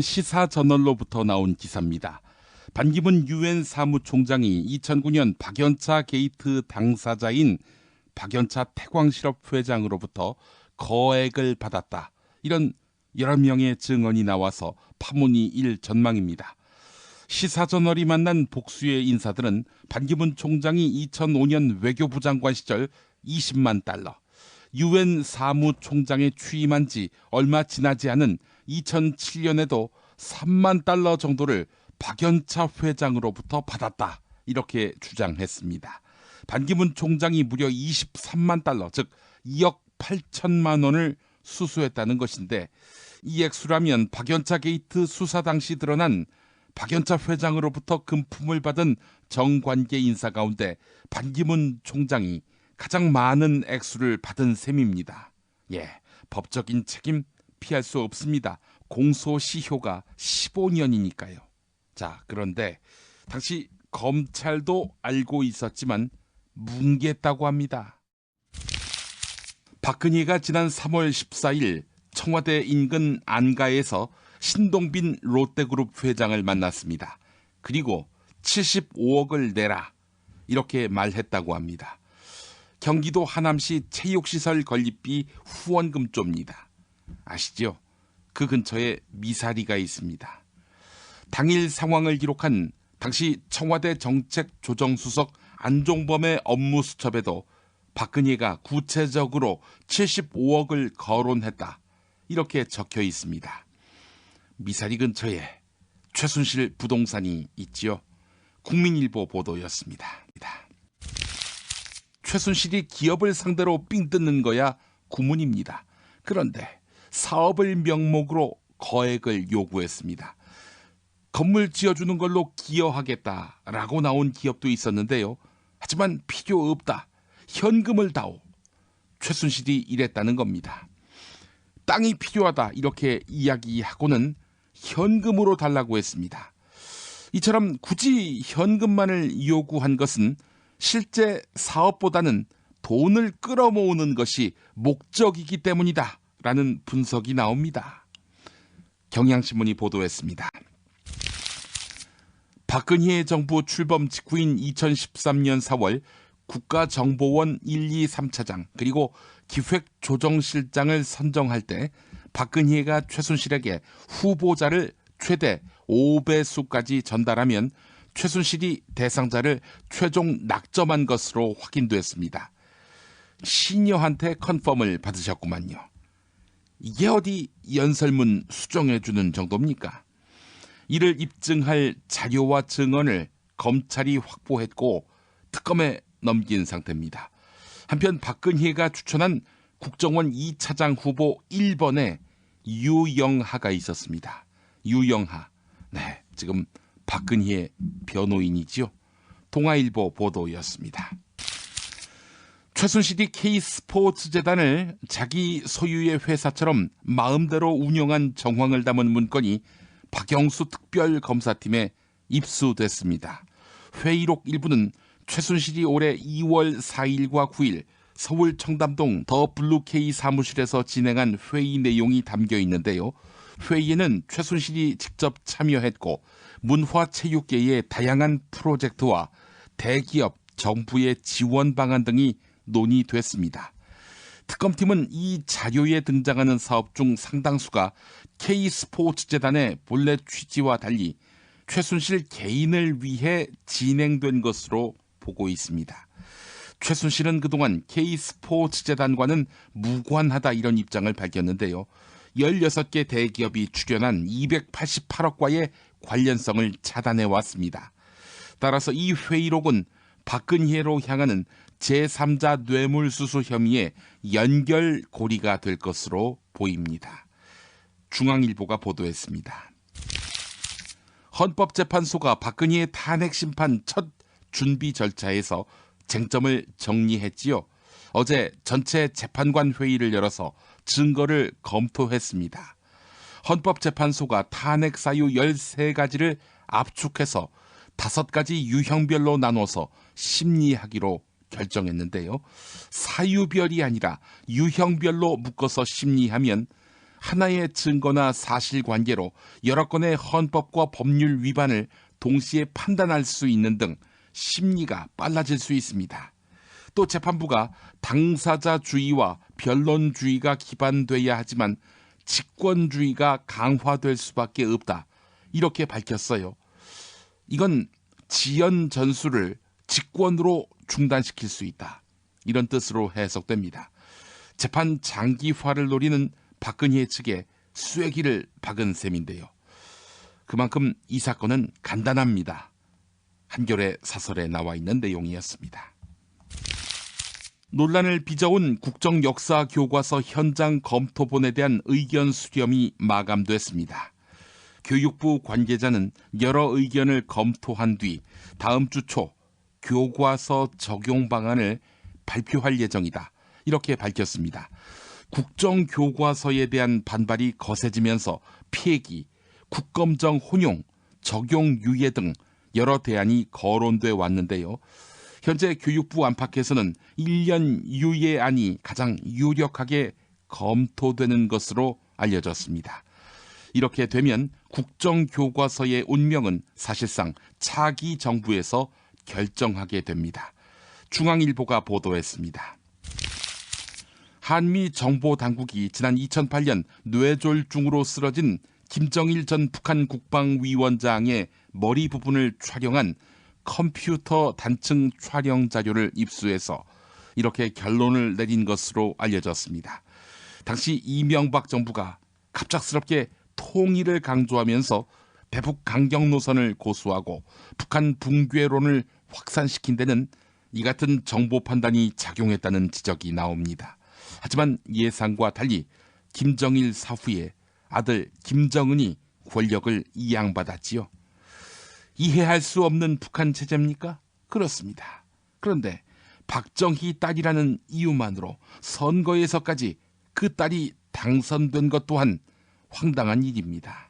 시사저널로부터 나온 기사입니다. 반기문 유엔 사무총장이 2009년 박연차 게이트 당사자인 박연차 태광실업 회장으로부터 거액을 받았다. 이런 여러 명의 증언이 나와서 파문이 일 전망입니다. 시사저널이 만난 복수의 인사들은 반기문 총장이 2005년 외교부 장관 시절 20만 달러, 유엔 사무총장에 취임한 지 얼마 지나지 않은 2007년에도 3만 달러 정도를 박연차 회장으로부터 받았다. 이렇게 주장했습니다. 반기문 총장이 무려 23만 달러, 즉 2억 8천만 원을 수수했다는 것인데, 이 액수라면 박연차 게이트 수사 당시 드러난 박연차 회장으로부터 금품을 받은 정관계 인사 가운데 반기문 총장이 가장 많은 액수를 받은 셈입니다. 법적인 책임 피할 수 없습니다. 공소시효가 15년이니까요. 자, 그런데 당시 검찰도 알고 있었지만 뭉갰다고 합니다. 박근혜가 지난 3월 14일 청와대 인근 안가에서 신동빈 롯데그룹 회장을 만났습니다. 그리고 75억을 내라 이렇게 말했다고 합니다. 경기도 하남시 체육시설 건립비 후원금 쪽입니다. 아시죠? 그 근처에 미사리가 있습니다. 당일 상황을 기록한 당시 청와대 정책조정수석 안종범의 업무 수첩에도 박근혜가 구체적으로 75억을 거론했다. 이렇게 적혀 있습니다. 미사리 근처에 최순실 부동산이 있지요. 국민일보 보도였습니다. 최순실이 기업을 상대로 삥 뜯는 거야 구문입니다. 그런데 사업을 명목으로 거액을 요구했습니다. 건물 지어주는 걸로 기여하겠다라고 나온 기업도 있었는데요. 하지만 필요 없다. 현금을 다오. 최순실이 이랬다는 겁니다. 땅이 필요하다 이렇게 이야기하고는 현금으로 달라고 했습니다. 이처럼 굳이 현금만을 요구한 것은 실제 사업보다는 돈을 끌어모으는 것이 목적이기 때문이다 라는 분석이 나옵니다. 경향신문이 보도했습니다. 박근혜 정부 출범 직후인 2013년 4월 국가정보원 1, 2, 3차장 그리고 기획조정실장을 선정할 때 박근혜가 최순실에게 후보자를 최대 5배수까지 전달하면 최순실이 대상자를 최종 낙점한 것으로 확인됐습니다. 시녀한테 컨펌을 받으셨구만요. 이게 어디 연설문 수정해주는 정도입니까? 이를 입증할 자료와 증언을 검찰이 확보했고 특검에 넘긴 상태입니다. 한편 박근혜가 추천한 국정원 2차장 후보 1번에 유영하가 있었습니다. 유영하. 지금 박근혜의 변호인이지요. 동아일보 보도였습니다. 최순실이 K스포츠재단을 자기 소유의 회사처럼 마음대로 운영한 정황을 담은 문건이 박영수 특별검사팀에 입수됐습니다. 회의록 일부는 최순실이 올해 2월 4일과 9일 서울 청담동 더 블루K 사무실에서 진행한 회의 내용이 담겨 있는데요. 회의에는 최순실이 직접 참여했고 문화체육계의 다양한 프로젝트와 대기업, 정부의 지원 방안 등이 논의됐습니다. 특검팀은 이 자료에 등장하는 사업 중 상당수가 K스포츠재단의 본래 취지와 달리 최순실 개인을 위해 진행된 것으로 보고 있습니다. 최순실은 그동안 K스포츠재단과는 무관하다 이런 입장을 밝혔는데요. 16개 대기업이 출연한 288억과의 관련성을 차단해왔습니다. 따라서 이 회의록은 박근혜로 향하는 제3자 뇌물수수 혐의의 연결고리가 될 것으로 보입니다. 중앙일보가 보도했습니다. 헌법재판소가 박근혜의 탄핵 심판 첫 준비 절차에서 쟁점을 정리했지요. 어제 전체 재판관 회의를 열어서 증거를 검토했습니다. 헌법재판소가 탄핵 사유 13가지를 압축해서 5가지 유형별로 나눠서 심리하기로 결정했는데요. 사유별이 아니라 유형별로 묶어서 심리하면 하나의 증거나 사실관계로 여러 건의 헌법과 법률 위반을 동시에 판단할 수 있는 등 심리가 빨라질 수 있습니다. 또 재판부가 당사자주의와 변론주의가 기반돼야 하지만 직권주의가 강화될 수밖에 없다. 이렇게 밝혔어요. 이건 지연 전수를 직권으로 중단시킬 수 있다. 이런 뜻으로 해석됩니다. 재판 장기화를 노리는 박근혜 측에 쐐기를 박은 셈인데요. 그만큼 이 사건은 간단합니다. 한겨레 사설에 나와 있는 내용이었습니다. 논란을 빚어온 국정역사교과서 현장 검토본에 대한 의견 수렴이 마감됐습니다. 교육부 관계자는 여러 의견을 검토한 뒤 다음 주 초 교과서 적용 방안을 발표할 예정이다. 이렇게 밝혔습니다. 국정교과서에 대한 반발이 거세지면서 폐기, 국검정 혼용, 적용 유예 등 여러 대안이 거론돼 왔는데요. 현재 교육부 안팎에서는 1년 유예안이 가장 유력하게 검토되는 것으로 알려졌습니다. 이렇게 되면 국정교과서의 운명은 사실상 차기 정부에서 결정하게 됩니다. 중앙일보가 보도했습니다. 한미 정보당국이 지난 2008년 뇌졸중으로 쓰러진 김정일 전 북한 국방위원장의 머리 부분을 촬영한 컴퓨터 단층 촬영 자료를 입수해서 이렇게 결론을 내린 것으로 알려졌습니다. 당시 이명박 정부가 갑작스럽게 통일을 강조하면서 대북 강경 노선을 고수하고 북한 붕괴론을 확산시킨 데는 이 같은 정보 판단이 작용했다는 지적이 나옵니다. 하지만 예상과 달리 김정일 사후에 아들 김정은이 권력을 이양받았지요. 이해할 수 없는 북한 체제입니까? 그렇습니다. 그런데 박정희 딸이라는 이유만으로 선거에서까지 그 딸이 당선된 것 또한 황당한 일입니다.